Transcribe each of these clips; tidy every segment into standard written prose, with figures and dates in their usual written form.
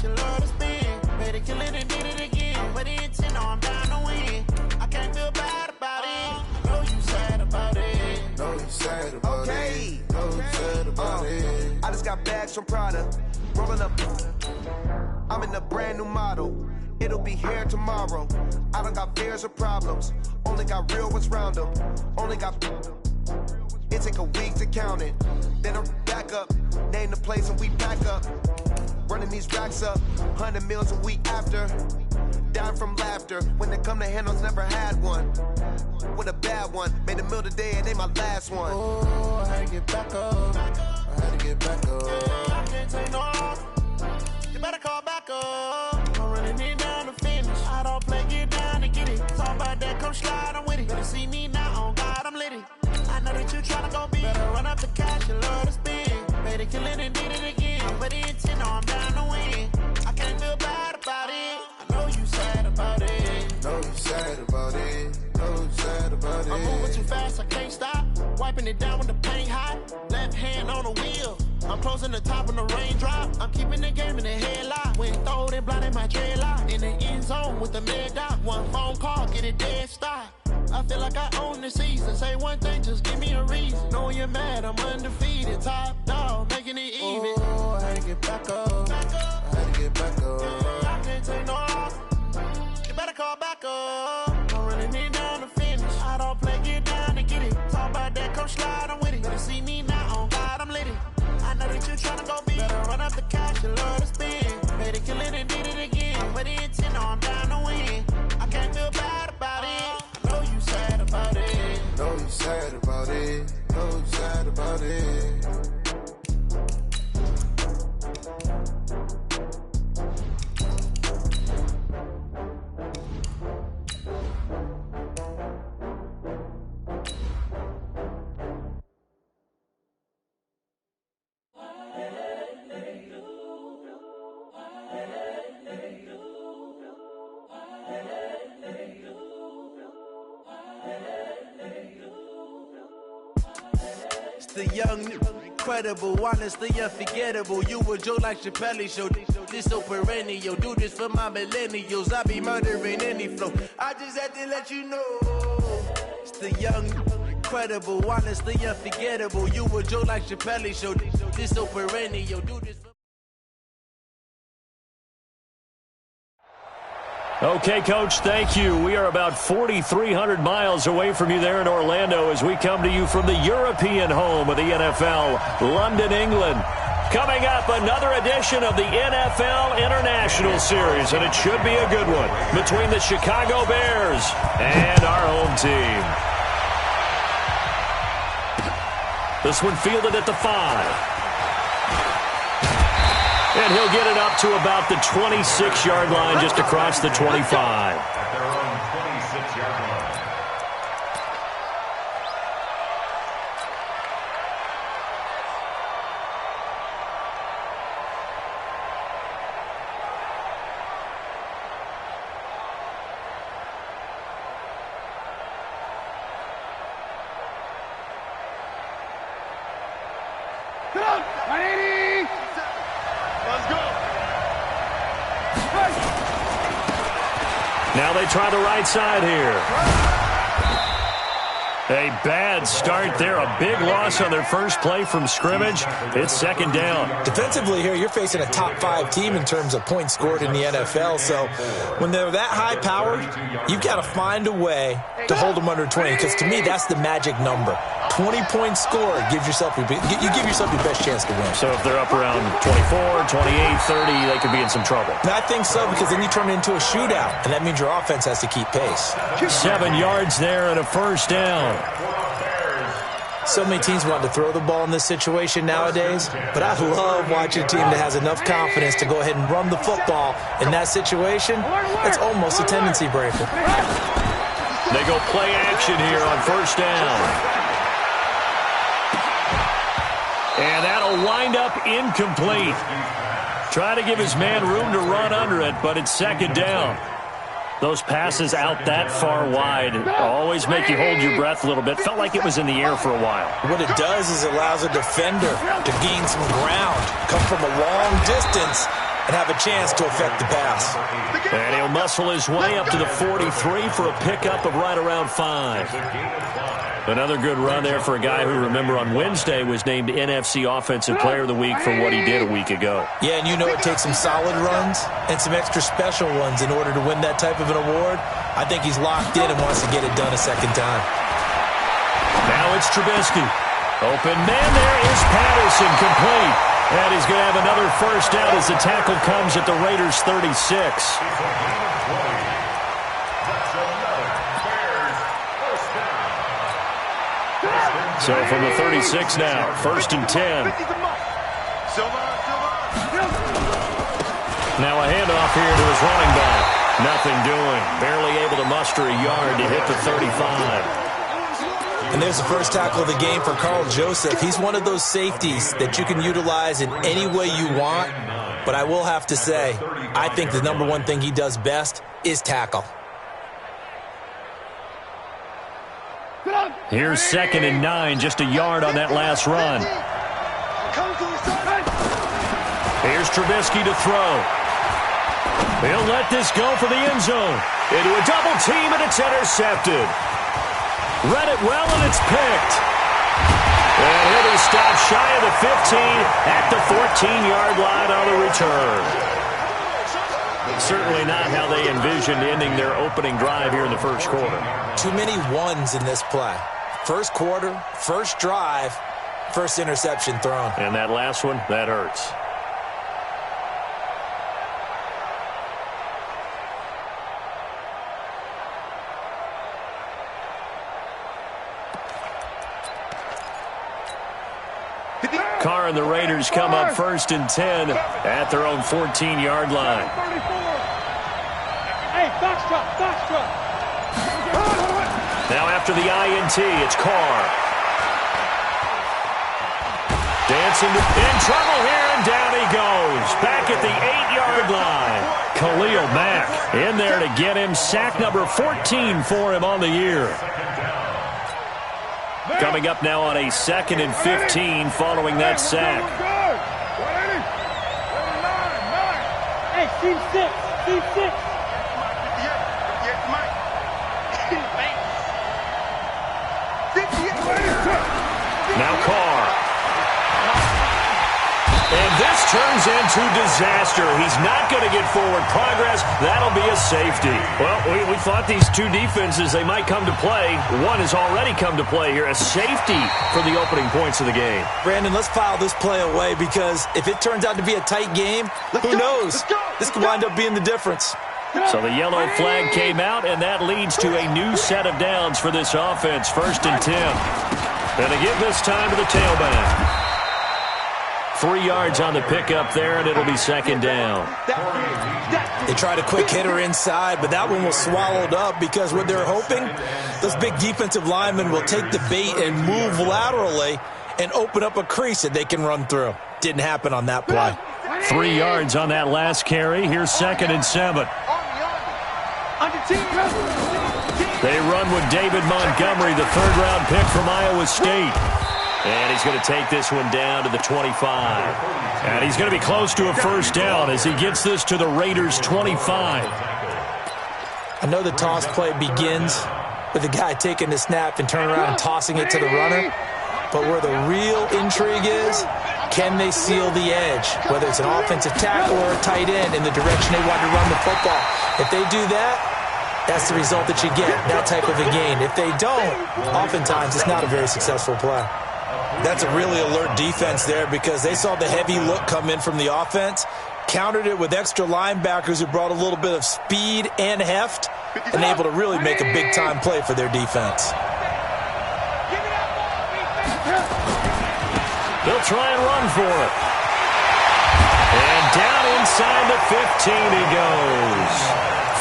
you love to spin. Made it, kill it, and did it again. But the intent, no, I'm down to win. I can't feel bad about it. I know you sad about it. Know you sad about it. Know you sad about it. I just got bags from Prada. Rolling up. I'm in a brand new model. It'll be here tomorrow. I don't got fears or problems. Only got real ones round them. Only got. It take a week to count it. Then I'm back up. Name the place and we pack up. Running these racks up. 100 meals a week after. Down from laughter. When they come to handles, never had one. With a bad one. Made a meal today and they my last one. Oh, I had to get back up. I had to get back up. I can't take no off. You better call back up. I'm running it down to finish. I don't play, get down to get it. Talk about that, come slide, I'm with it. Better see me now, on God, I'm lit it. I know that you tryna go big. Better run up the cash, you love to spin. Made it, kill it, and did it again. But the intent, no, I'm down to win. I can't feel bad about it. I know you sad about it. Know you sad about it. Know you sad about it. I'm moving too fast, I can't stop. Wiping it down when the paint hot. Left hand on the wheel. I'm closing the top when the raindrop. I'm keeping the game in the headlock. When throw it, blinding my dreadlock. In the end zone with the mid dot. One phone call, get it dead stop. I feel like I own the season. Say one thing, just give me a reason. Knowing you're mad, I'm undefeated. Top dog, making it even. Oh, I had to get back up. I had to get back up. I can't take no off. You better call back up. I'm running it down to finish. I don't play, get down to get it. Talk about that, come slide, I'm with it. Better see me now, on God, I'm lit it. I know that you tryna go big. Better run up the cash, you love to spin. Made it, kill it, and did it again. But the intent, no, I'm down to win. I can't feel bad about it. I know you sad about it. Know you sad about it. Know you sad about it. The young, incredible, honestly unforgettable. You a Joe like Chappelle show. This so perennial. Do this for my millennials. I be murdering any flow. I just had to let you know. It's the young, incredible, honestly unforgettable. You a Joe like Chappelle show. This so perennial. Do this for. Okay, Coach, thank you. We are about 4,300 miles away from you there in Orlando as we come to you from the European home of the NFL, London, England. Coming up, another edition of the NFL International Series, and it should be a good one, between the Chicago Bears and our home team. This one fielded at the 5. And he'll get it up to about the 26-yard line, just across the 25. At their own 26-yard line. Now they try the right side here. A bad start there. A big loss on their first play from scrimmage. It's second down. Defensively here, you're facing a top-5 team in terms of points scored in the NFL. So when they're that high-powered, you've got to find a way to hold them under 20. Because to me, that's the magic number. 20 points scored gives yourself you give yourself your best chance to win. So if they're up around 24, 28, 30, they could be in some trouble. And I think so, because then you turn it into a shootout, and that means your offense has to keep pace. 7 yards there and a first down. So many teams want to throw the ball in this situation nowadays, but I love watching a team that has enough confidence to go ahead and run the football in that situation. It's almost a tendency breaker. They go play action here on first down. And that'll wind up incomplete. Trying to give his man room to run under it, but it's second down. Those passes out that far wide always make you hold your breath a little bit. Felt like it was in the air for a while. What it does is it allows a defender to gain some ground, come from a long distance, and have a chance to affect the pass. And he'll muscle his way up to the 43 for a pickup of right around 5. Another good run there for a guy who, remember, on Wednesday was named NFC Offensive Player of the Week for what he did a week ago. Yeah, and you know it takes some solid runs and some extra special ones in order to win that type of an award. I think he's locked in and wants to get it done a second time. Now it's Trubisky. Open man, there is Patterson, complete. And he's going to have another first down as the tackle comes at the Raiders' 36. So from the 36 now, 1st and 10. Now a handoff here to his running back. Nothing doing. Barely able to muster a yard to hit the 35. And there's the first tackle of the game for Carl Joseph. He's one of those safeties that you can utilize in any way you want. But I will have to say, I think the number one thing he does best is tackle. Here's 2nd and 9, just a yard on that last run. Here's Trubisky to throw. He'll let this go for the end zone. Into a double team, and it's intercepted. Read it well, and it's picked. And he'll be stopped shy of the 15 at the 14-yard line on the return. Certainly not how they envisioned ending their opening drive here in the first quarter. Too many ones in this play. First quarter, first drive, first interception thrown. And that last one, that hurts. Carr and the Raiders come up 1st and 10 at their own 14-yard line. Hey, foxtrot. Now after the INT, it's Carr. Dancing in trouble here, and down he goes. Back at the 8-yard line. Khalil Mack in there to get him. Sack number 14 for him on the year. Coming up now on a 2nd and 15 following that sack. Hey, C6. Now Carr. And this turns into disaster. He's not going to get forward progress. That'll be a safety. Well, we thought these two defenses, they might come to play. One has already come to play here. A safety for the opening points of the game. Brandon, let's file this play away because if it turns out to be a tight game, who knows? This could wind up being the difference. So the yellow flag came out, and that leads to a new set of downs for this offense. 1st and 10. And they give this time to the tailback. 3 yards on the pickup there, and it'll be 2nd down. They tried a quick hitter inside, but that one was swallowed up because what they're hoping, those big defensive linemen will take the bait and move laterally and open up a crease that they can run through. Didn't happen on that play. 3 yards on that last carry. Here's 2nd and 7. They run with David Montgomery, the 3rd-round pick from Iowa State. And he's going to take this one down to the 25. And he's going to be close to a first down as he gets this to the Raiders' 25. I know the toss play begins with the guy taking the snap and turning around and tossing it to the runner. But where the real intrigue is, can they seal the edge? Whether it's an offensive tackle or a tight end in the direction they want to run the football. If they do that, that's the result that you get, that type of a gain. If they don't, oftentimes it's not a very successful play. That's a really alert defense there because they saw the heavy look come in from the offense, countered it with extra linebackers who brought a little bit of speed and heft, and able to really make a big-time play for their defense. They'll try and run for it. And down inside the 15 he goes.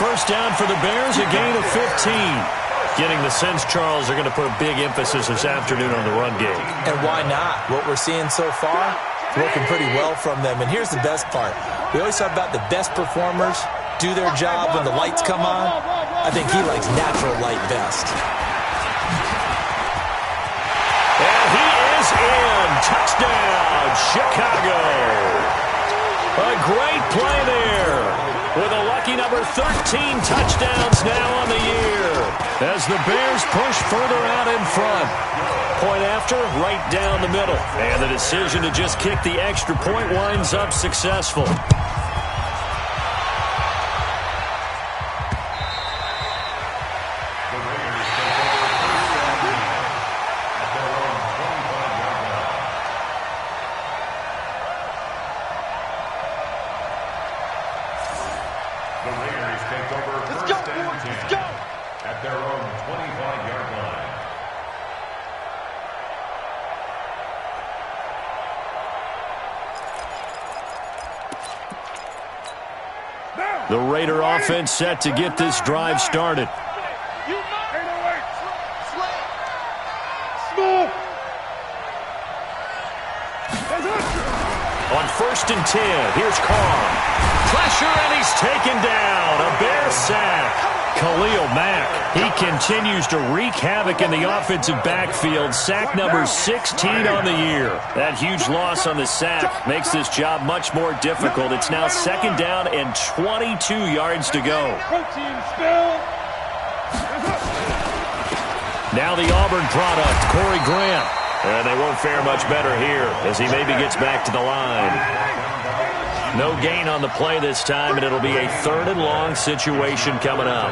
First down for the Bears, a gain of 15. Getting the sense, Charles, they're going to put a big emphasis this afternoon on the run game. And why not? What we're seeing so far, working pretty well from them. And here's the best part. We always talk about the best performers do their job when the lights come on. I think he likes natural light best. And he is in. Touchdown, Chicago. A great play there. With a lucky number 13 touchdowns now on the year. As the Bears push further out in front. Point after, right down the middle. And the decision to just kick the extra point winds up successful. The Raider offense set to get this drive started. On 1st and 10, here's Carr. Pressure, and he's taken down. A Bear sack. Khalil Mack, he continues to wreak havoc in the offensive backfield. Sack number 16 on the year. That huge loss on the sack makes this job much more difficult. It's now 2nd down and 22 yards to go. Now the Auburn product, Corey Grant. And they won't fare much better here as he maybe gets back to the line. No gain on the play this time, and it'll be a 3rd and long situation coming up.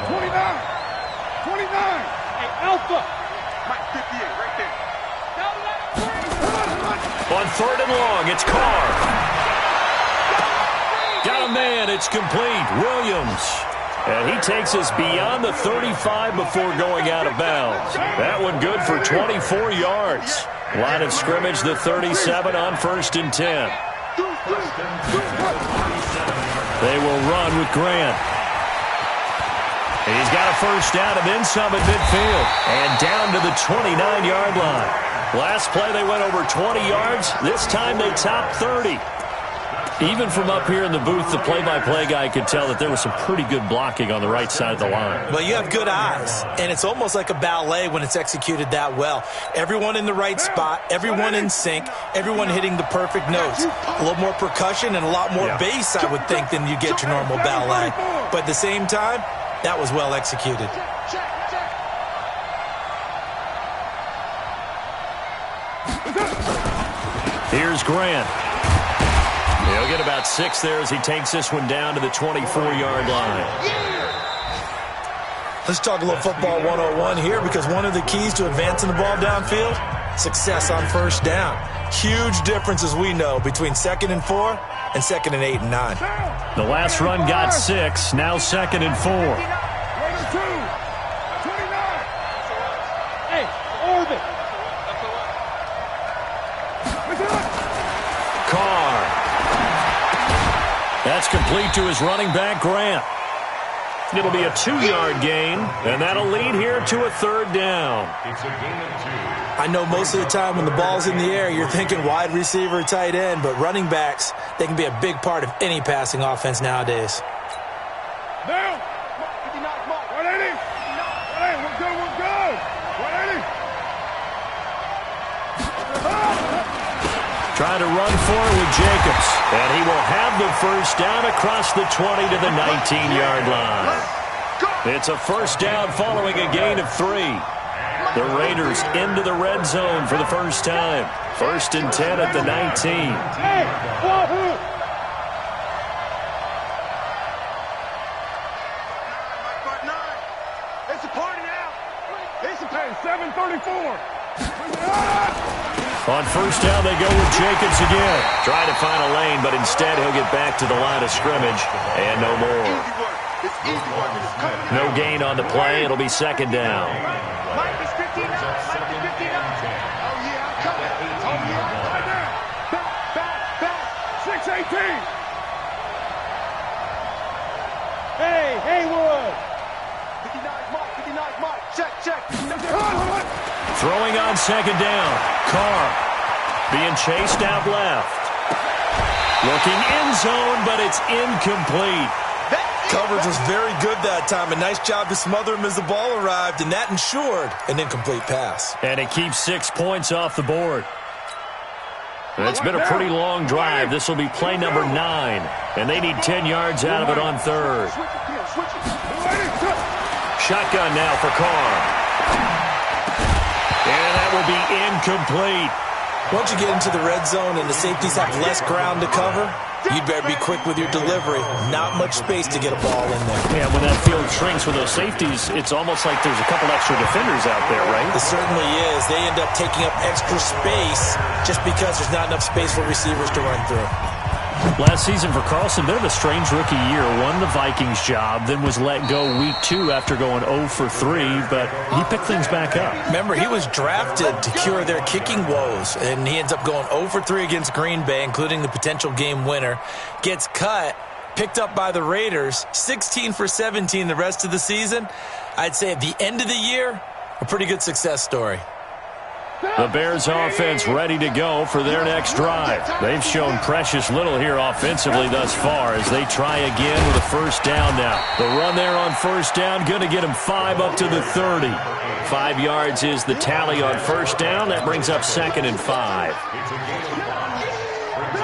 29. Hey, Alpha. Mike 58, right there. On 3rd and long, it's Carr. Got a man, it's complete. Williams. And he takes us beyond the 35 before going out of bounds. That one good for 24 yards. Line of scrimmage, the 37 on 1st and 10. They will run with Grant. And he's got a 1st down and then some at midfield. And down to the 29-yard line. Last play they went over 20 yards. This time they topped 30. Even from up here in the booth, the play-by-play guy could tell that there was some pretty good blocking on the right side of the line. Well, you have good eyes, and it's almost like a ballet when it's executed that well. Everyone in the right spot, everyone in sync, everyone hitting the perfect notes. A little more percussion and a lot more bass, I would think, than you get your normal ballet. But at the same time, that was well executed. Here's Grant. He'll get about 6 there as he takes this one down to the 24-yard line. Let's talk a little football 101 here, because one of the keys to advancing the ball downfield, success on 1st down. Huge difference, as we know, between 2nd and 4 and 2nd and 8 and 9. The last run got 6, now 2nd and 4. Hey, orbit. Carr. That's complete to his running back, Grant. It'll be a 2-yard gain, and that'll lead here to a 3rd down. It's a gain of 2. I know most of the time when the ball's in the air, you're thinking wide receiver, tight end, but running backs, they can be a big part of any passing offense nowadays. Now, 180. 180, we're good, we're good. 180. Trying to run for it with Jacobs. And he will have the 1st down across the 20 to the 19-yard line. It's a 1st down following a gain of 3. The Raiders into the red zone for the first time. 1st and 10 at the 19. Hey, Wahoo! It's a party now. It's a 734. On 1st down, they go with Jacobs again. Trying to find a lane, but instead he'll get back to the line of scrimmage. And no more. No gain on the play. It'll be 2nd down. Mike is 59. Mike is 59. Oh, yeah, I'm coming. Oh, yeah. Right now. Back. 618. Hey, Haywood. 59 Mike. Check. Throwing on 2nd down. Carr being chased out left. Looking end zone, but it's incomplete. Coverage was very good that time. A nice job to smother him as the ball arrived, and that ensured an incomplete pass. And it keeps 6 points off the board. It's been a pretty long drive. This will be play number 9, and they need 10 yards out of it on third. Shotgun now for Carr. And that will be incomplete. Once you get into the red zone and the safeties have less ground to cover, you'd better be quick with your delivery. Not much space to get a ball in there. Yeah, when that field shrinks with those safeties, it's almost like there's a couple extra defenders out there, right? It certainly is. They end up taking up extra space just because there's not enough space for receivers to run through. Last season for Carlson, bit of a strange rookie year. Won the Vikings job, then was let go week 2 after going 0 for 3, but he picked things back up. Remember, he was drafted to cure their kicking woes, and he ends up going 0 for 3 against Green Bay, including the potential game winner. Gets cut, picked up by the Raiders, 16 for 17 the rest of the season. I'd say at the end of the year, a pretty good success story. The Bears offense ready to go for their next drive. They've shown precious little here offensively thus far as they try again with a first down now. The run there on first down, going to get them 5 up to the 30. 5 yards is the tally on first down. That brings up 2nd and 5.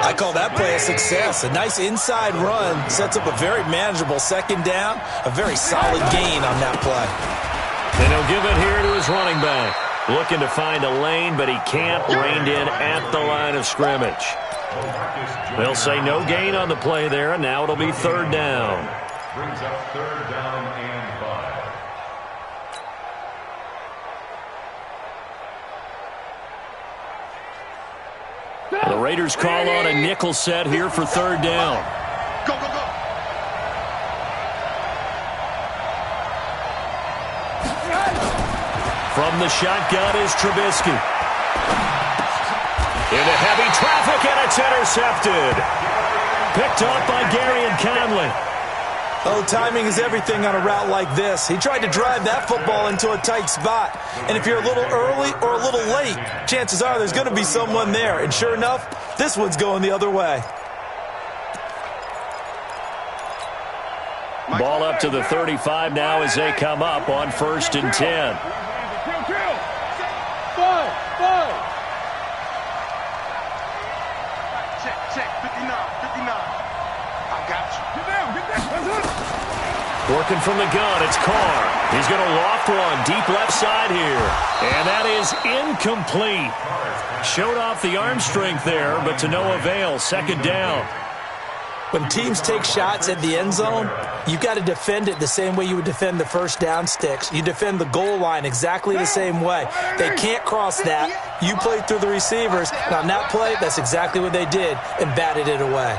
I call that play a success. A nice inside run sets up a very manageable second down. A very solid gain on that play. And he'll give it here to his running back. Looking to find a lane, but he can't. Reined in at the line of scrimmage. They'll say no gain on the play there, and now it'll be 3rd down. Brings up 3rd down and 5. The Raiders call on a nickel set here for 3rd down. Go, go, go. From the shotgun is Trubisky. Into heavy traffic, and it's intercepted. Picked off by Gary and Conley. Oh, timing is everything on a route like this. He tried to drive that football into a tight spot. And if you're a little early or a little late, chances are there's going to be someone there. And sure enough, this one's going the other way. Ball up to the 35 now as they come up on 1st and 10. Check, 59. I got you. Get down. Working from the gun, it's Carr. He's going to loft one deep left side here. And that is incomplete. Showed off the arm strength there, but to no avail. 2nd down. When teams take shots at the end zone, you've got to defend it the same way you would defend the first down sticks. You defend the goal line exactly the same way. They can't cross that. You play through the receivers. And on that play, that's exactly what they did and batted it away.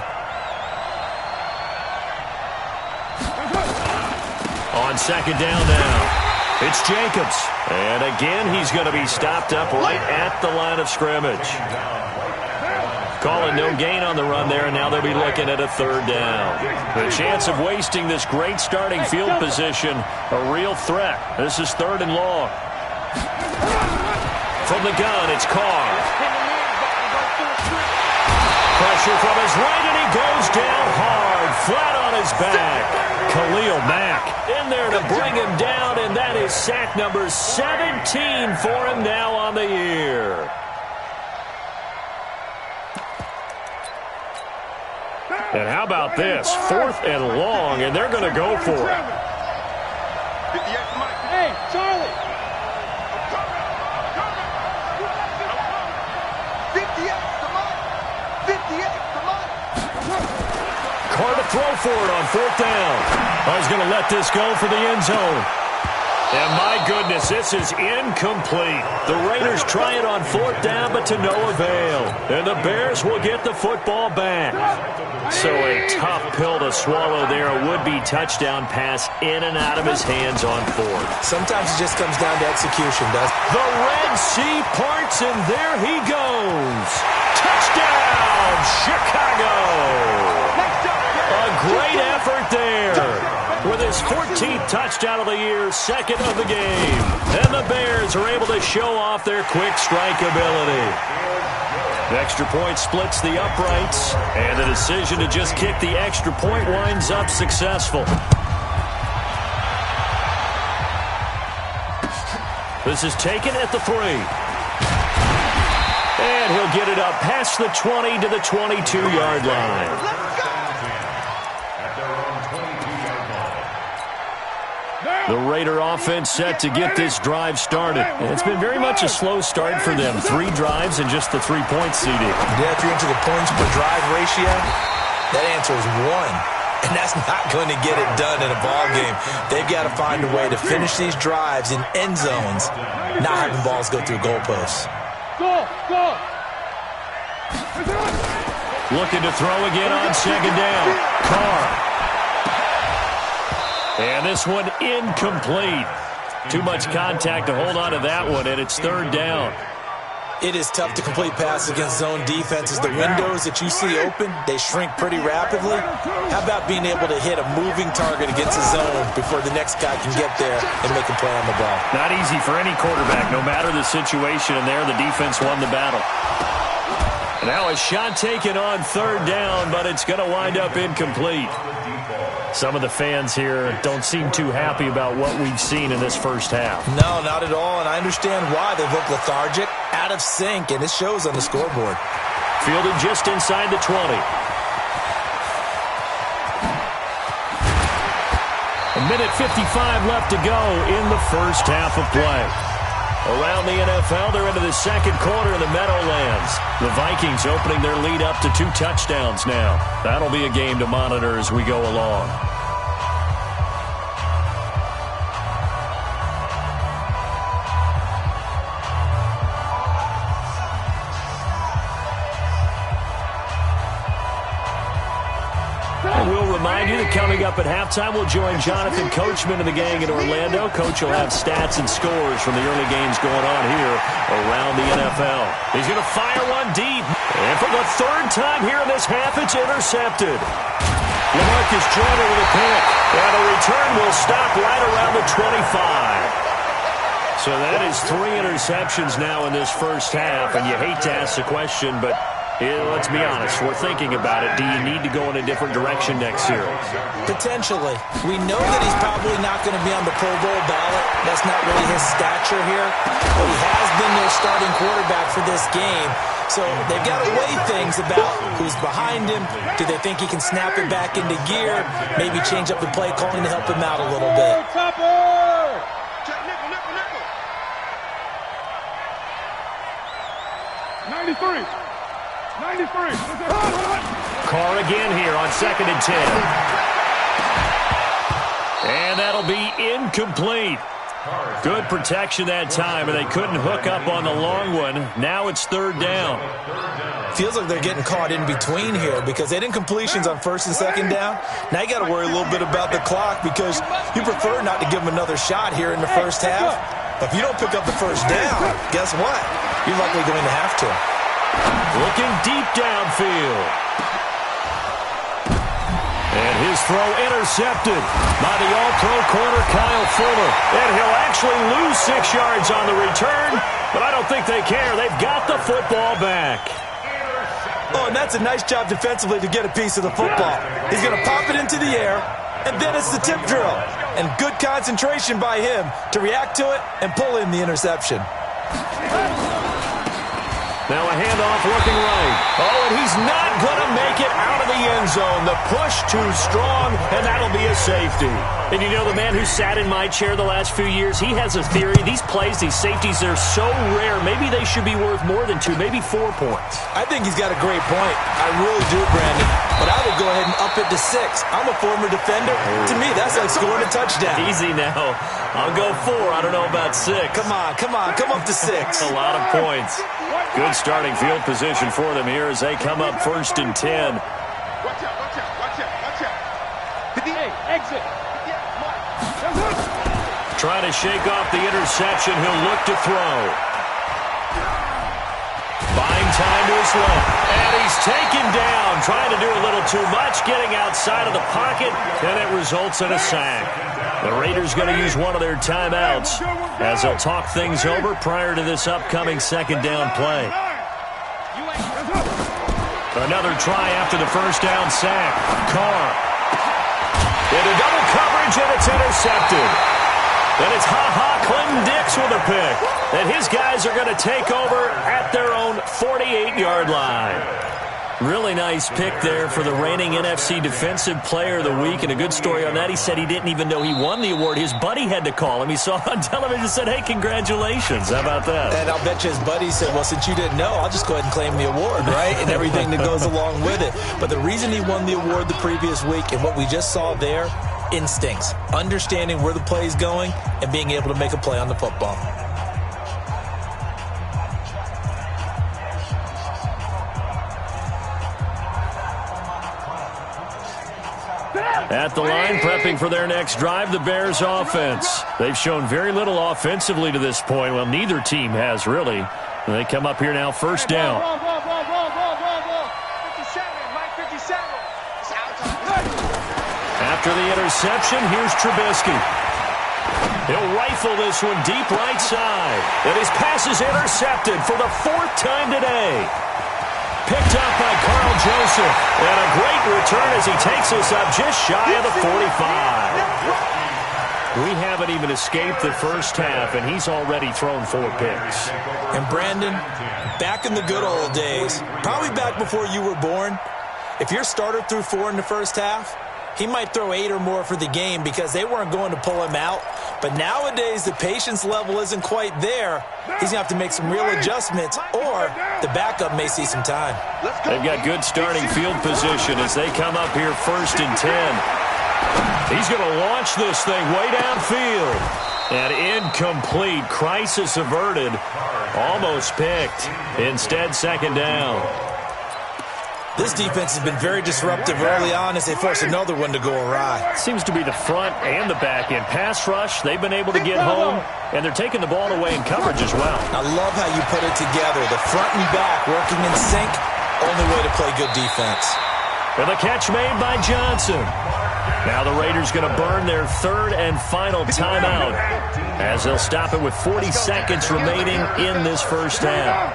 On 2nd down now, it's Jacobs. And again, he's going to be stopped up right at the line of scrimmage. Calling no gain on the run there, and now they'll be looking at a 3rd down. The chance of wasting this great starting field position, a real threat. This is 3rd and long. From the gun, it's Carr. Pressure from his right, and he goes down hard, flat on his back. Khalil Mack in there to bring him down, and that is sack number 17 for him now on the year. And how about this? 4th and long, and they're going to go for it. Hey, Charlie. 58, come on. 58, come on. Carr to throw for it on 4th down. He's going to let this go for the end zone. And my goodness, this is incomplete. The Raiders try it on 4th down, but to no avail. And the Bears will get the football back. So a tough pill to swallow there. A would-be touchdown pass in and out of his hands on 4th. Sometimes it just comes down to execution, does it? The Red Sea parts, and there he goes. Touchdown, Chicago. A great effort there. With his 14th touchdown of the year, 2nd of the game. And the Bears are able to show off their quick strike ability. The extra point splits the uprights, and the decision to just kick the extra point winds up successful. This is taken at the 3. And he'll get it up past the 20 to the 22-yard line. The Raider offense set to get this drive started. It's been very much a slow start for them. 3 drives and just the 3-point CD. Yeah, if you're into the points per drive ratio, that answer is 1. And that's not going to get it done in a ball game. They've got to find a way to finish these drives in end zones, not having balls go through goalposts. Looking to throw again on second down. Carr. And this one incomplete. Too much contact to hold on to that one, and it's third down. It is tough to complete passes against zone defenses. The windows that you see open, they shrink pretty rapidly. How about being able to hit a moving target against a zone before the next guy can get there and make a play on the ball? Not easy for any quarterback, no matter the situation, and there the defense won the battle. Now a shot taken on third down, but it's going to wind up incomplete. Some of the fans here don't seem too happy about what we've seen in this first half. No, not at all, and I understand why. They look lethargic, out of sync, and it shows on the scoreboard. Fielded just inside the 20. A minute 55 left to go in the first half of play. Around the NFL, they're into the second quarter in the Meadowlands. The Vikings opening their lead up to 2 touchdowns now. That'll be a game to monitor as we go along. We'll remind you that coming up at halftime, we'll join Jonathan Coachman and the gang in Orlando. Coach will have stats and scores from the early games going on here around the NFL. He's going to fire one deep. And for the third time here in this half, it's intercepted. LaMarcus Joyner with a pick. And the return will stop right around the 25. So that is 3 interceptions now in this first half. And you hate to ask the question, but let's be honest, we're thinking about it. Do you need to go in a different direction next year? Potentially. We know that he's probably not going to be on the Pro Bowl ballot. That's not really his stature here. But he has been their starting quarterback for this game. So they've got to weigh things about who's behind him. Do they think he can snap it back into gear? Maybe change up the play calling to help him out a little bit. 93. Carr again here on 2nd and 10. And that'll be incomplete. Good protection that time, and they couldn't hook up on the long one. Now it's third down. Feels like they're getting caught in between here because they didn't completions on 1st and 2nd down. Now you got to worry a little bit about the clock because you prefer not to give them another shot here in the first half. But if you don't pick up the first down, guess what? You're likely going to have to. Looking deep downfield. And his throw intercepted by the all-pro corner Kyle Fuller. And he'll actually lose 6 yards on the return, but I don't think they care. They've got the football back. Oh, and that's a nice job defensively to get a piece of the football. He's going to pop it into the air, and then it's the tip drill. And good concentration by him to react to it and pull in the interception. Now a handoff looking right. Oh, and he's not going to make it out of the end zone. The push too strong, and that'll be a safety. And you know, the man who sat in my chair the last few years, he has a theory. These plays, these safeties, they're so rare. Maybe they should be worth more than 2, maybe 4 points. I think he's got a great point. I really do, Brandon. But I would go ahead and up it to 6. I'm a former defender. To me, that's like scoring a touchdown. Easy now. I'll go 4. I don't know about 6. Come on. Come up to 6. A lot of points. Good starting field position for them here as they come up 1st and 10. Watch out. 58, exit. Trying to shake off the interception. He'll look to throw. Buying time to his left. And he's taken down. Trying to do a little too much. Getting outside of the pocket. And it results in a sack. The Raiders going to use one of their timeouts as they'll talk things over prior to this upcoming 2nd down play. Another try after the first down sack. Carr. Into double coverage, and it's intercepted. And it's Clinton Dix with a pick. And his guys are going to take over at their own 48-yard line. Really nice pick there for the reigning NFC Defensive Player of the Week. And a good story on that, he said he didn't even know he won the award. His buddy had to call him. He saw it on television and said, hey, congratulations. How about that? And I'll bet you his buddy said, well, since you didn't know, I'll just go ahead and claim the award, right? And everything that goes along with it. But the reason he won the award the previous week and what we just saw there, instincts, understanding where the play is going and being able to make a play on the football. At the line, prepping for their next drive, the Bears offense. They've shown very little offensively to this point. Well, neither team has, really. And they come up here now, first down. After the interception, here's Trubisky. He'll rifle this one deep right side. And his pass is intercepted for the 4th time today. Picked up by Carl Joseph. And a great return as he takes us up just shy of the 45. We haven't even escaped the first half, and he's already thrown 4 picks. And Brandon, back in the good old days, probably back before you were born, if your starter threw 4 in the first half, he might throw 8 or more for the game because they weren't going to pull him out. But nowadays, the patience level isn't quite there. He's going to have to make some real adjustments, or the backup may see some time. They've got good starting field position as they come up here 1st and 10. He's going to launch this thing way downfield. And incomplete. Crisis averted. Almost picked. Instead, 2nd down. This defense has been very disruptive early on as they force another one to go awry. Seems to be the front and the back end. Pass rush, they've been able to get home, and they're taking the ball away in coverage as well. I love how you put it together. The front and back working in sync, only way to play good defense. And the catch made by Johnson. Now the Raiders going to burn their 3rd and final timeout as they'll stop it with 40 seconds remaining in this first half.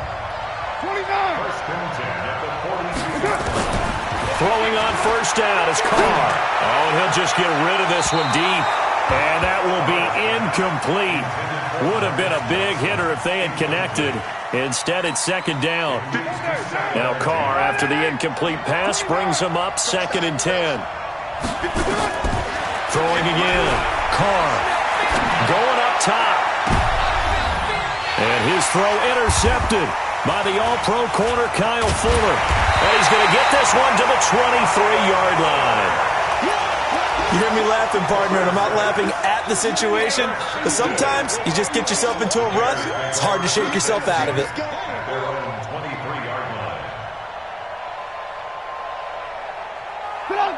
Throwing on first down is Carr. Oh, and he'll just get rid of this one deep. And that will be incomplete. Would have been a big hitter if they had connected. Instead, it's 2nd down. Now Carr, after the incomplete pass, brings him up 2nd and 10. Throwing again. Carr going up top. And his throw intercepted by the all-pro corner, Kyle Fuller. And he's going to get this one to the 23-yard line. You hear me laughing, partner, and I'm not laughing at the situation, but sometimes you just get yourself into a rut. It's hard to shake yourself out of it.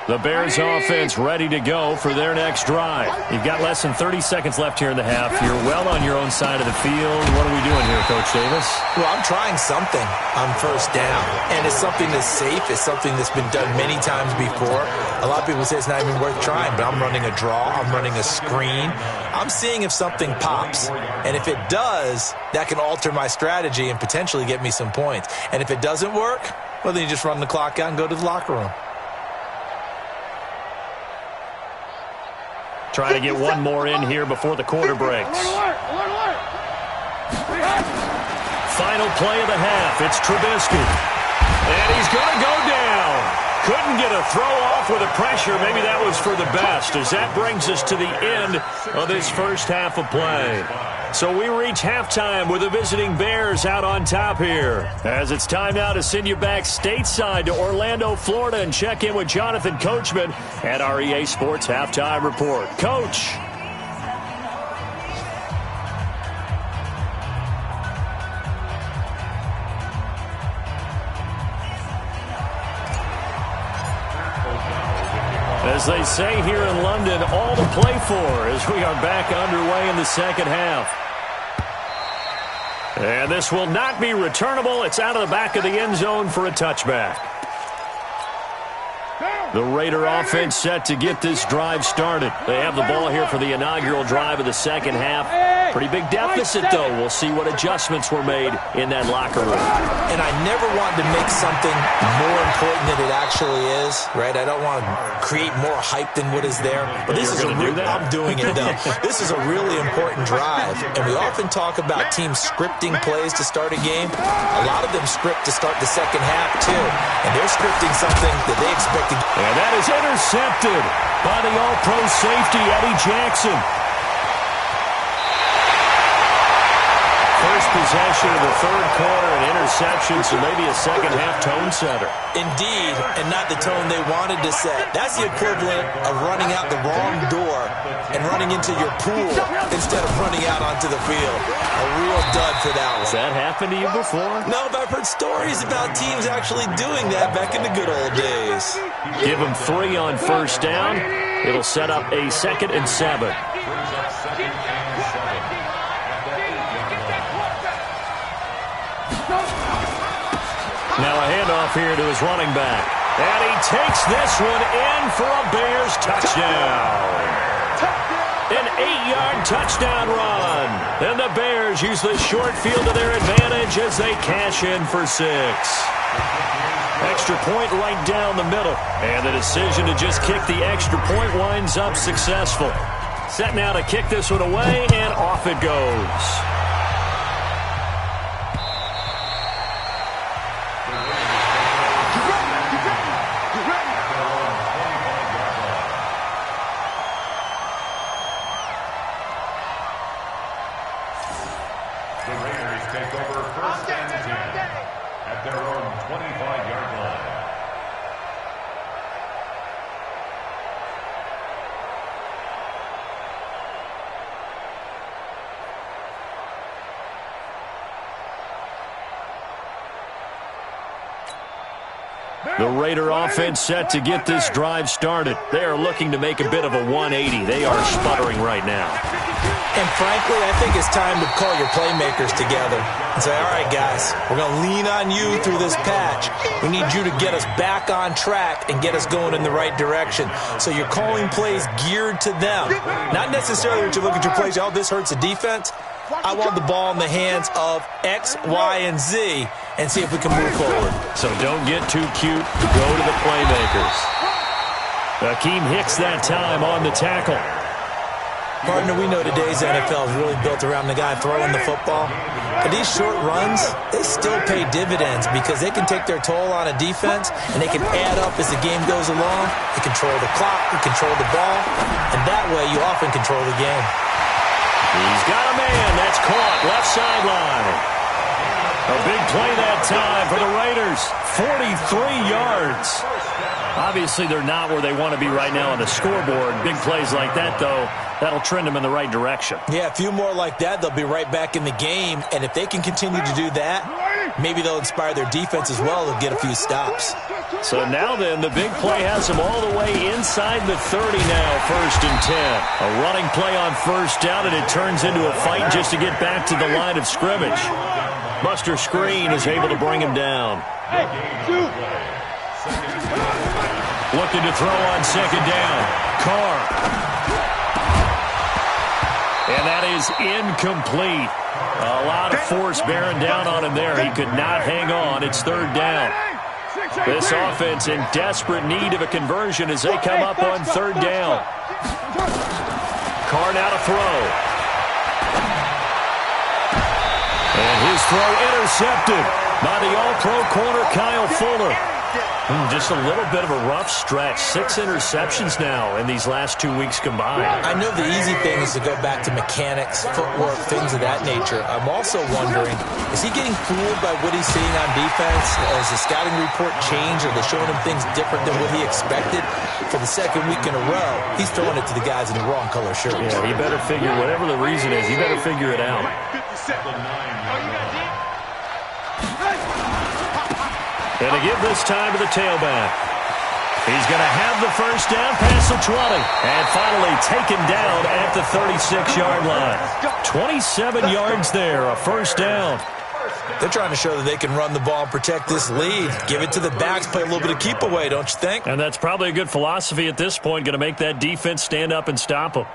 The Bears offense ready to go for their next drive. You've got less than 30 seconds left here in the half. You're well on your own side of the field. What are we doing here, Coach Davis? Well, I'm trying something on first down, and it's something that's safe. It's something that's been done many times before. A lot of people say it's not even worth trying, but I'm running a draw. I'm running a screen. I'm seeing if something pops, and if it does, that can alter my strategy and potentially get me some points. And if it doesn't work, well, then you just run the clock out and go to the locker room. Trying to get one more in here before the quarter breaks. Final play of the half. It's Trubisky. And he's going to go down. Couldn't get a throw off with the pressure. Maybe that was for the best, as that brings us to the end of this first half of play. So we reach halftime with the visiting Bears out on top here. As it's time now to send you back stateside to Orlando, Florida, and check in with Jonathan Coachman at our EA Sports Halftime Report. Coach. As they say here in London, all to play for as we are back underway in the second half. And this will not be returnable. It's out of the back of the end zone for a touchback. The Raider offense set to get this drive started. They have the ball here for the inaugural drive of the second half. Pretty big deficit, though. We'll see what adjustments were made in that locker room. And I never want to make something more important than it actually is, right? I don't want to create more hype than what is there. But this is I'm doing it, though. This is a really important drive. And we often talk about teams scripting plays to start a game. A lot of them script to start the second half, too. And they're scripting something that they expect to get. And that is intercepted by the all-pro safety, Eddie Jackson. First possession of the third quarter, an interception, so maybe a second-half tone setter. Indeed, and not the tone they wanted to set. That's the equivalent of running out the wrong door and running into your pool instead of running out onto the field. A real dud for that one. Has that happened to you before? No, but I've heard stories about teams actually doing that back in the good old days. Give them 3 on first down. It'll set up a 2nd and 7. Now a handoff here to his running back. And he takes this one in for a Bears touchdown. An 8-yard touchdown run. And the Bears use the short field to their advantage as they cash in for 6. Extra point right down the middle. And the decision to just kick the extra point winds up successful. Set now to kick this one away, and off it goes. The Raiders take over first and 10 at their own 25-yard line. The Raider offense set to get this drive started. They are looking to make a bit of a 180. They are sputtering right now. And frankly, I think it's time to call your playmakers together and say, all right, guys, we're going to lean on you through this patch. We need you to get us back on track and get us going in the right direction. So you're calling plays geared to them. Not necessarily that you look at your plays, oh, this hurts the defense. I want the ball in the hands of X, Y, and Z and see if we can move forward. So don't get too cute. Go to the playmakers. Akeem Hicks that time on the tackle. Partner, we know today's NFL is really built around the guy throwing the football. But these short runs, they still pay dividends because they can take their toll on a defense and they can add up as the game goes along. They control the clock, they control the ball, and that way you often control the game. He's got a man. That's caught. Left sideline. A big play that time for the Raiders. 43 yards. Obviously, they're not where they want to be right now on the scoreboard. Big plays like that, though, that'll trend them in the right direction. Yeah, a few more like that, they'll be right back in the game. And if they can continue to do that, maybe they'll inspire their defense as well to get a few stops. So now then, the big play has them all the way inside the 30 now, 1st and 10. A running play on first down, and it turns into a fight just to get back to the line of scrimmage. Buster Screen is able to bring him down. Looking to throw on 2nd down. Carr. And that is incomplete. A lot of force bearing down on him there. He could not hang on. It's 3rd down. This offense in desperate need of a conversion as they come up on 3rd down. Carr now to throw. And his throw intercepted by the all-pro corner, Kyle Fuller. Just a little bit of a rough stretch. 6 interceptions now in these last 2 weeks combined. I know the easy thing is to go back to mechanics, footwork, things of that nature. I'm also wondering, is he getting fooled by what he's seeing on defense? Has the scouting report changed? Are they showing him things different than what he expected? For the 2nd week in a row, he's throwing it to the guys in the wrong color shirts. Yeah, he better figure, whatever the reason is, he better figure it out. And to give this time to the tailback. He's going to have the first down past the 20. And finally taken down at the 36-yard line. 27 yards there, a first down. They're trying to show that they can run the ball and protect this lead. Give it to the backs, play a little bit of keep away, don't you think? And that's probably a good philosophy at this point, going to make that defense stand up and stop them.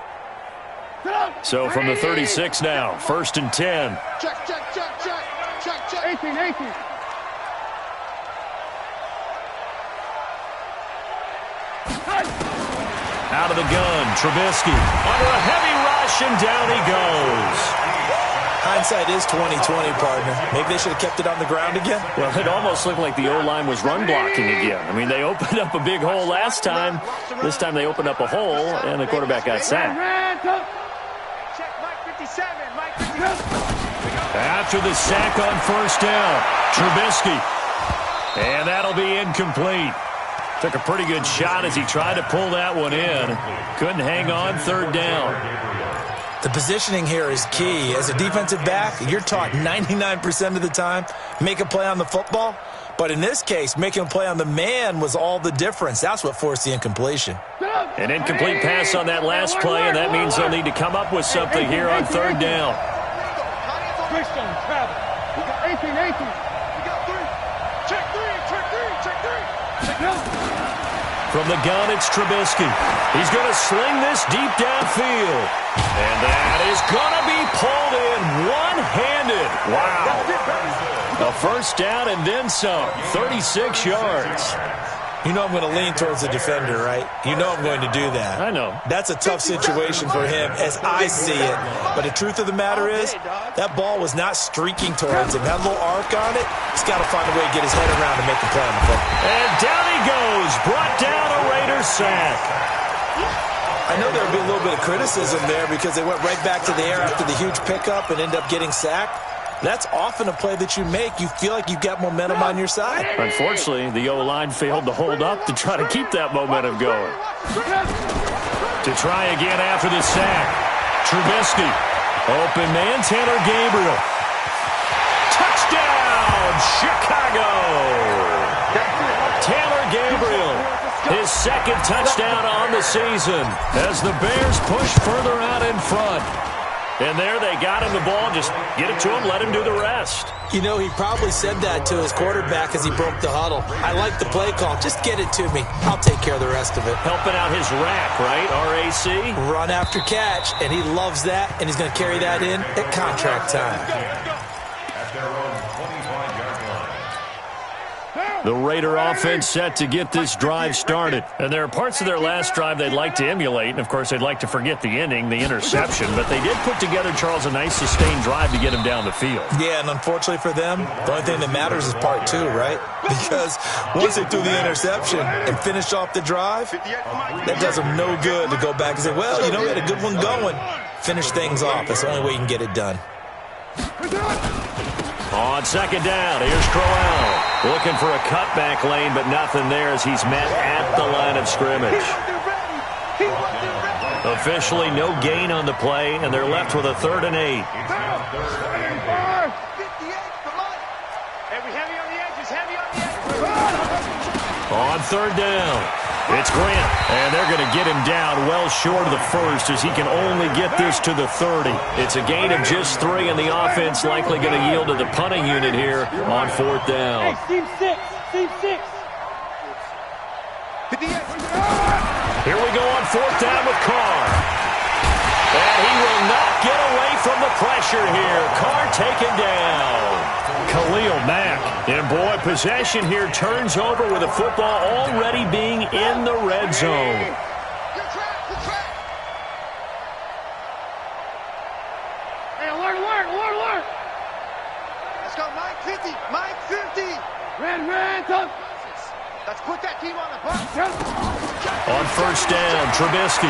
So from the 36 now, 1st and 10. Check, check, check, check. Check, check. 18, 18. Out of the gun, Trubisky under a heavy rush, and down he goes. Hindsight is 20/20, partner. Maybe they should have kept it on the ground again. Well, it almost looked like the O-line was run blocking again. I mean, they opened up a big hole last time. This time they opened up a hole, and the quarterback got sacked. Check, Mike 57, Mike 57. After the sack on 1st down, Trubisky. And that'll be incomplete. Took a pretty good shot as he tried to pull that one in. Couldn't hang on 3rd down. The positioning here is key. As a defensive back, you're taught 99% of the time, make a play on the football. But in this case, making a play on the man was all the difference. That's what forced the incompletion. An incomplete pass on that last play, and that means they'll need to come up with something here on 3rd down. Christian, travel. We got 18, 18. We got 3. Check 3, check 3, check 3. Check no. From the gun, it's Trubisky. He's going to sling this deep downfield. And that is going to be pulled in one-handed. Wow. A 1st down and then some. 36 yards. You know I'm going to lean towards the defender, right? You know I'm going to do that. I know. That's a tough situation for him as I see it. But the truth of the matter is, that ball was not streaking towards him. That little arc on it, he's got to find a way to get his head around and make the play on the football. And down he goes. Brought down a Raiders sack. I know there'll be a little bit of criticism there because they went right back to the air after the huge pickup and ended up getting sacked. That's often a play that you make. You feel like you've got momentum on your side. Unfortunately, the O-line failed to hold up to try to keep that momentum going. To try again after the sack. Trubisky. Open man, Taylor Gabriel. Touchdown, Chicago! Taylor Gabriel, his 2nd touchdown on the season as the Bears push further out in front. And there they got him the ball. Just get it to him, let him do the rest. You know, he probably said that to his quarterback as he broke the huddle. I like the play call. Just get it to me. I'll take care of the rest of it. Helping out his rack, right? RAC? Run after catch, and he loves that, and he's going to carry that in at contract time. At their own 25-yard line. The Raider offense set to get this drive started. And there are parts of their last drive they'd like to emulate. And, of course, they'd like to forget the ending, the interception. But they did put together, Charles, a nice sustained drive to get him down the field. Yeah, and unfortunately for them, the only thing that matters is part 2, right? Because once they threw the interception and finished off the drive, that does them no good to go back and say, well, you know, we had a good one going. Finish things off. That's the only way you can get it done. On 2nd down, here's Crowell. Looking for a cutback lane, but nothing there as he's met at the line of scrimmage. Officially no gain on the play, and they're left with a 3rd and 8. On 3rd down, it's Grant, and they're going to get him down well short of the 1st as he can only get this to the 30. It's a gain of just 3, and the offense likely going to yield to the punting unit here on 4th down. Team 6, team 6. Here we go on 4th down with Carr. And he will not get away from the pressure here. Carr taken down. Khalil Mack. And boy, possession here turns over with the football already being in the red zone. Hey, alert, alert, alert, alert. Let's go, Mike 50, Mike 50. Red, touch. Let's put that team on the bus. On 1st down, Trubisky.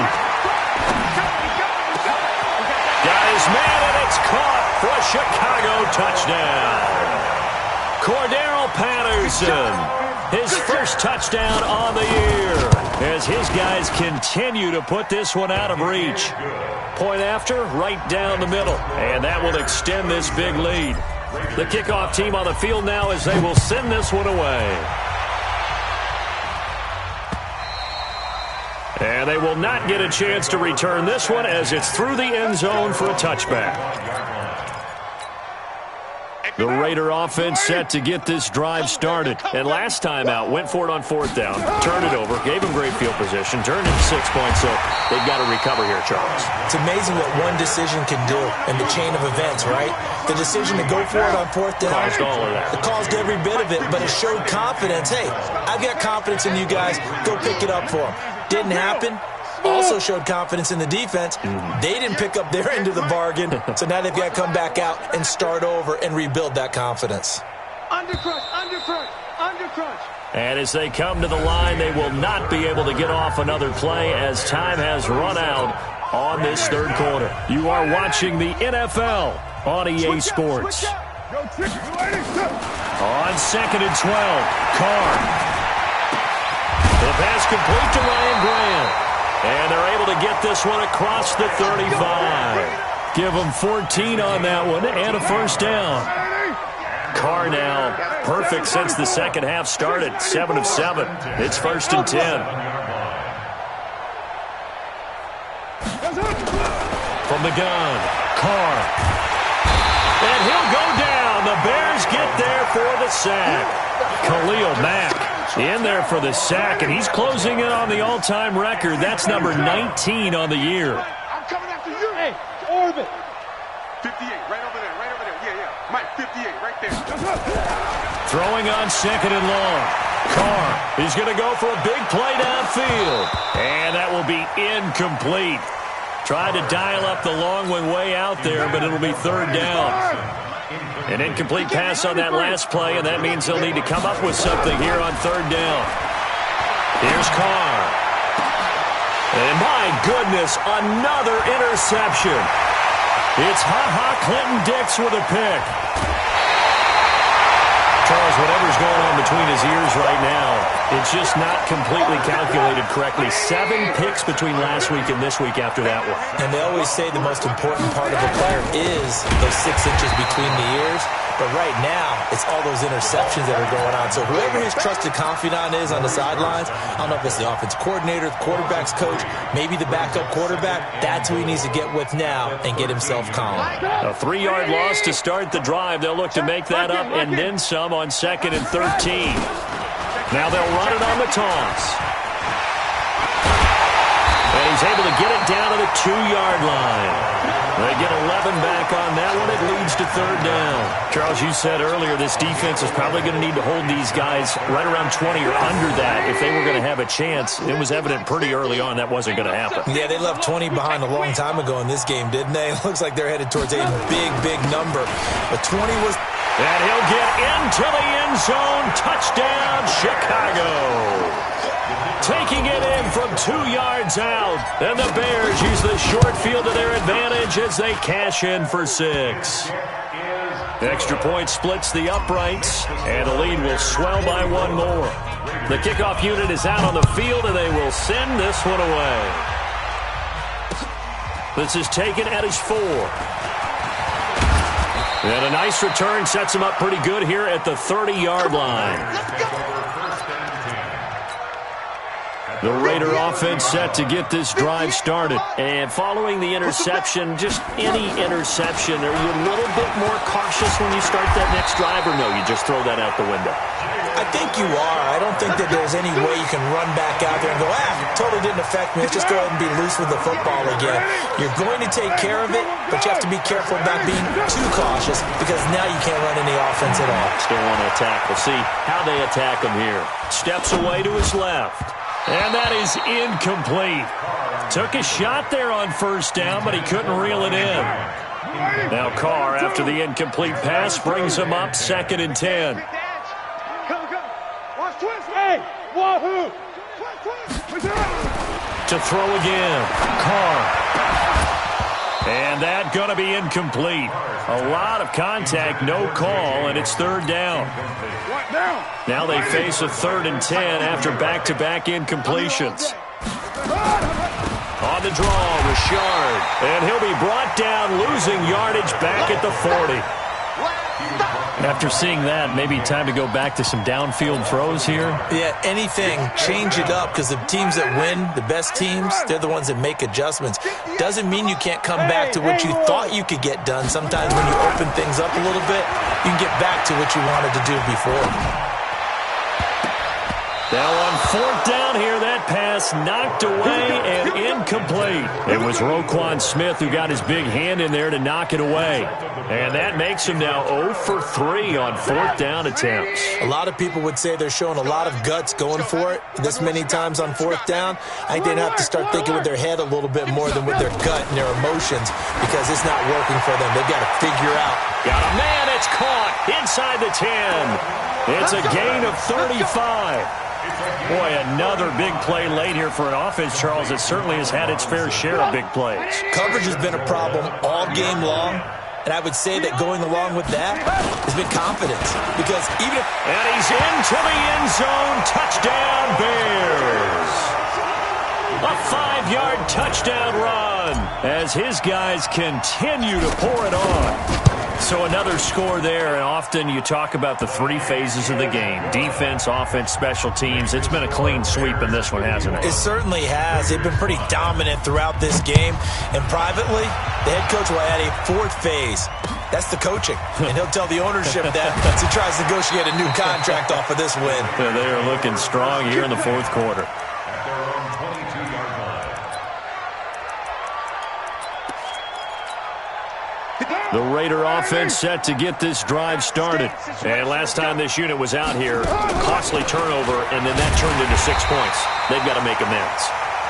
Got his man, and it's caught for a Chicago touchdown. Cordero Patterson, his 1st touchdown on the year, as his guys continue to put this one out of reach. Point after, right down the middle, and that will extend this big lead. The kickoff team on the field now as they will send this one away. And they will not get a chance to return this one as it's through the end zone for a touchback. The Raider offense set to get this drive started. And last time out, went for it on 4th down, turned it over, gave him great field position, turned it 6 points, so they've got to recover here, Charles. It's amazing what one decision can do in the chain of events, right? The decision to go for it on 4th down. Caused all of that. It caused every bit of it, but it showed confidence. Hey, I've got confidence in you guys. Go pick it up for them. Didn't happen. Also showed confidence in the defense. They didn't pick up their end of the bargain, so now they've got to come back out and start over and rebuild that confidence. Under crunch, under crunch, under crunch. And as they come to the line, they will not be able to get off another play as time has run out on this third quarter. You are watching the NFL on EA Sports. On 2nd and 12, Carr. The pass complete to Ryan Grant. And they're able to get this one across the 35. Give them 14 on that one and a first down. Carr now perfect since the second half started. 7 of 7. It's 1st and 10. From the gun, Carr. And he'll go down. The Bears get there for the sack. Khalil Mack in there for the sack, and he's closing in on the all-time record. That's number 19 on the year. I'm coming after you. Hey, orbit. 58, right over there, right over there. Yeah, yeah. Mike, 58, right there. Throwing on 2nd and long. Carr is going to go for a big play downfield, and that will be incomplete. Tried to dial up the long one way out there, but it'll be 3rd down. An incomplete pass on that last play, and that means they'll need to come up with something here on 3rd down. Here's Carr. And my goodness, another interception. It's Clinton Dix with a pick. Charles, whatever's going on between his ears right now, it's just not completely calculated correctly. 7 picks between last week and this week after that one. And they always say the most important part of a player is those 6 inches between the ears. But right now, it's all those interceptions that are going on. So whoever his trusted confidant is on the sidelines, I don't know if it's the offensive coordinator, the quarterback's coach, maybe the backup quarterback, that's who he needs to get with now and get himself calm. A 3-yard loss to start the drive. They'll look to make that up and then some on 2nd and 13. Now they'll run it on the toss. And he's able to get it down to the 2-yard line. They get 11 back on that one. It leads to 3rd down. Charles, you said earlier this defense is probably going to need to hold these guys right around 20 or under that if they were going to have a chance. It was evident pretty early on that wasn't going to happen. Yeah, they left 20 behind a long time ago in this game, didn't they? It looks like they're headed towards a big, big number. But 20 was... And he'll get into the end zone. Touchdown, Chicago. Taking it in from 2 yards out. And the Bears use the short field to their advantage as they cash in for 6. Extra point splits the uprights, and the lead will swell by 1 more. The kickoff unit is out on the field, and they will send this one away. This is taken at his 4. And a nice return sets him up pretty good here at the 30-yard line. The Raider offense set to get this drive started. And following the interception, just any interception, are you a little bit more cautious when you start that next drive, or no, you just throw that out the window? I think you are. I don't think that there's any way you can run back out there and go, totally didn't affect me. Let's just go ahead and be loose with the football again. You're going to take care of it, but you have to be careful about being too cautious because now you can't run any offense at all. Still want to attack. We'll see how they attack him here. Steps away to his left. And that is incomplete. Took a shot there on 1st down, but he couldn't reel it in. Now Carr, after the incomplete pass, brings him up 2nd and 10. Watch twist. Hey, wahoo. To throw again. Carr. And that going to be incomplete. A lot of contact, no call, and it's 3rd down. Now they face a 3rd and 10 after back-to-back incompletions. On the draw, Richard. And he'll be brought down, losing yardage back at the 40. After seeing that, maybe time to go back to some downfield throws here? Yeah, anything. Change it up, because the teams that win, the best teams, they're the ones that make adjustments. Doesn't mean you can't come back to what you thought you could get done. Sometimes when you open things up a little bit, you can get back to what you wanted to do before. Now on 4th down here, that pass knocked away and incomplete. It was Roquan Smith who got his big hand in there to knock it away. And that makes him now 0 for 3 on 4th down attempts. A lot of people would say they're showing a lot of guts going for it this many times on 4th down. I think they'd have to start thinking with their head a little bit more than with their gut and their emotions, because it's not working for them. They've got to figure out. Got a man, it's caught inside the 10. It's a gain of 35. Boy, another big play late here for an offense, Charles, that certainly has had its fair share of big plays. Coverage has been a problem all game long, and I would say that going along with that has been confidence. Because even if... And he's into the end zone. Touchdown, Bears. A 5-yard touchdown run as his guys continue to pour it on. So another score there, and often you talk about the 3 phases of the game. Defense, offense, special teams. It's been a clean sweep in this one, hasn't it? It certainly has. They've been pretty dominant throughout this game. And privately, the head coach will add a 4th phase. That's the coaching. And he'll tell the ownership that as he tries to negotiate a new contract off of this win. Yeah, they are looking strong here in the 4th quarter. The Raider offense set to get this drive started. And last time this unit was out here, costly turnover, and then that turned into 6 points. They've got to make amends.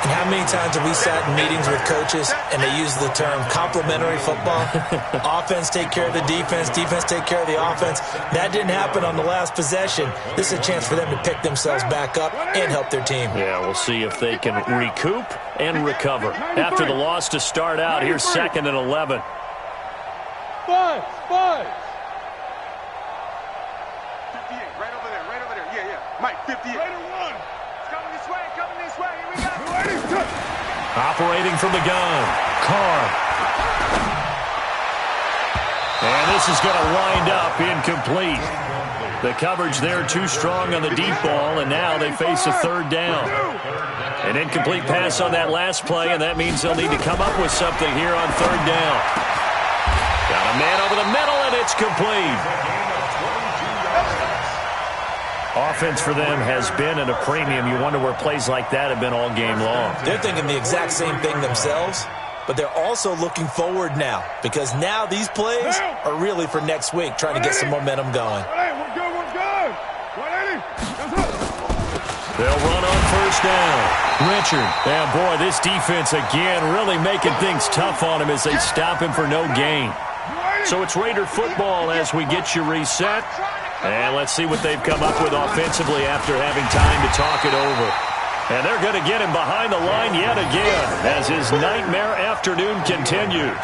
And how many times have we sat in meetings with coaches and they use the term complementary football? Offense take care of the defense, defense take care of the offense. That didn't happen on the last possession. This is a chance for them to pick themselves back up and help their team. Yeah, we'll see if they can recoup and recover. After the loss to start out, here's 2nd and 11. Five. 58, right over there. Yeah. Mike, 58. Raider 1. It's coming this way. Here we go. Operating from the gun, Carr. And this is going to wind up incomplete. The coverage there too strong on the deep ball, and now they face a 3rd down. An incomplete pass on that last play, and that means they'll need to come up with something here on 3rd down. Got a man over the middle, and it's complete. Offense for them has been at a premium. You wonder where plays like that have been all game long. They're thinking the exact same thing themselves, but they're also looking forward now, because now these plays are really for next week, trying to get some momentum going. We're good. They'll run on 1st down. Richard. And boy, this defense again really making things tough on him as they stop him for no gain. So it's Raider football as we get you reset. And let's see what they've come up with offensively after having time to talk it over. And they're going to get him behind the line yet again as his nightmare afternoon continues.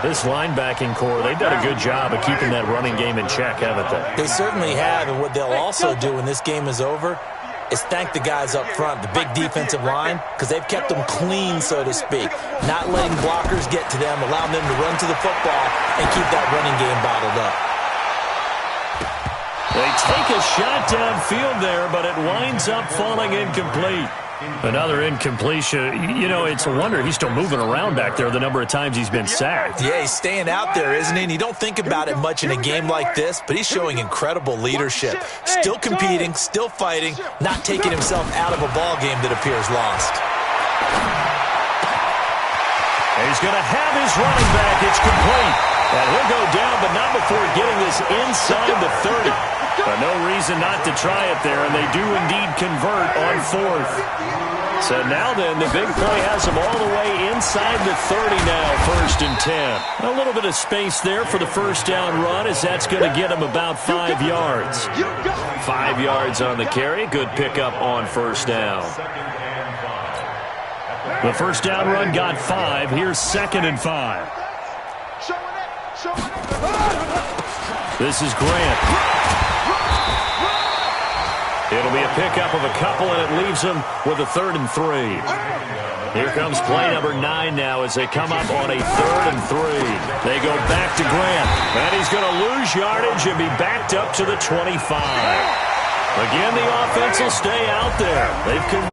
This linebacking core, they've done a good job of keeping that running game in check, haven't they? They certainly have, and what they'll also do when this game is over is thank the guys up front, the big defensive line, because they've kept them clean, so to speak. Not letting blockers get to them, allowing them to run to the football and keep that running game bottled up. They take a shot downfield there, but it winds up falling incomplete. Another incompletion. You know, it's a wonder he's still moving around back there the number of times he's been sacked. Yeah, he's staying out there, isn't he? And you don't think about it much in a game like this, but he's showing incredible leadership. Still competing, still fighting, not taking himself out of a ball game that appears lost. And he's going to have his running back. It's complete. And he'll go down, but not before getting this inside the 30. But no reason not to try it there, and they do indeed convert on 4th. So now then, the big play has them all the way inside the 30 now, 1st and 10. A little bit of space there for the 1st down run, as that's going to get them about 5 yards. 5 yards on the carry. Good pickup on 1st down. The 1st down run got 5. Here's 2nd and 5. This is Grant. It'll be a pickup of a couple, and it leaves them with a 3rd and 3. Here comes play number 9 now as they come up on a 3rd and 3. They go back to Grant, and he's going to lose yardage and be backed up to the 25. Again, the offense will stay out there. They've